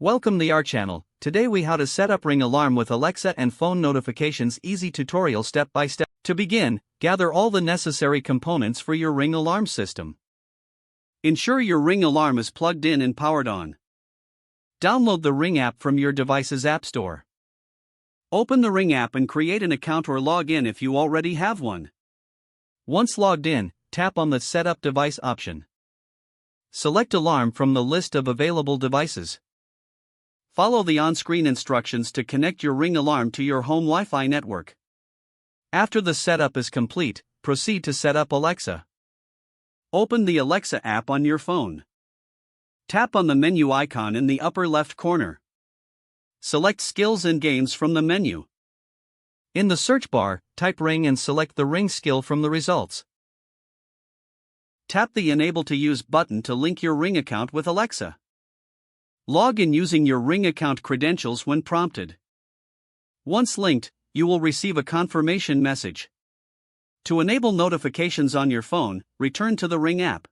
Welcome to our channel. Today we how to set up Ring alarm with Alexa and phone notifications. Easy tutorial step by step. To begin, gather all the necessary components for your Ring alarm system. Ensure your Ring alarm is plugged in and powered on. Download the Ring app from your device's app store. Open the Ring app and create an account or log in if you already have one. Once logged in, tap on the Set Up Device option. Select Alarm from the list of available devices. Follow the on-screen instructions to connect your Ring alarm to your home Wi-Fi network. After the setup is complete, proceed to set up Alexa. Open the Alexa app on your phone. Tap on the menu icon in the upper left corner. Select Skills and Games from the menu. In the search bar, type Ring and select the Ring skill from the results. Tap the Enable to Use button to link your Ring account with Alexa. Log in using your Ring account credentials when prompted. Once linked, you will receive a confirmation message. To enable notifications on your phone, return to the Ring app.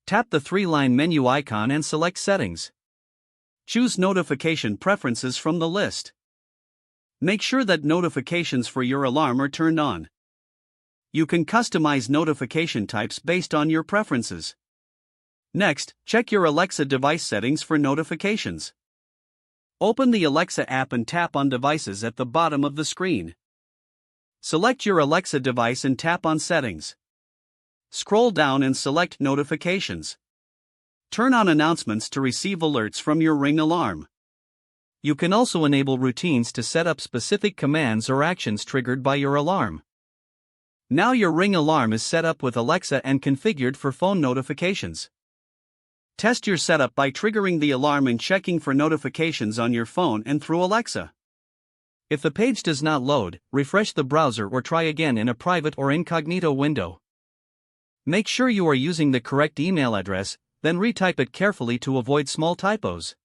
Tap the three-line menu icon and select Settings. Choose Notification Preferences from the list. Make sure that notifications for your alarm are turned on. You can customize notification types based on your preferences. Next, check your Alexa device settings for notifications. Open the Alexa app and tap on Devices at the bottom of the screen. Select your Alexa device and tap on Settings. Scroll down and select Notifications. Turn on announcements to receive alerts from your Ring alarm. You can also enable routines to set up specific commands or actions triggered by your alarm. Now your Ring alarm is set up with Alexa and configured for phone notifications. Test your setup by triggering the alarm and checking for notifications on your phone and through Alexa. If the page does not load, refresh the browser or try again in a private or incognito window. Make sure you are using the correct email address, then retype it carefully to avoid small typos.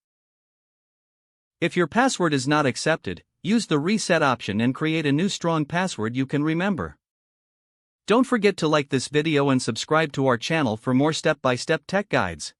If your password is not accepted, use the Reset option and create a new strong password you can remember. Don't forget to like this video and subscribe to our channel for more step-by-step tech guides.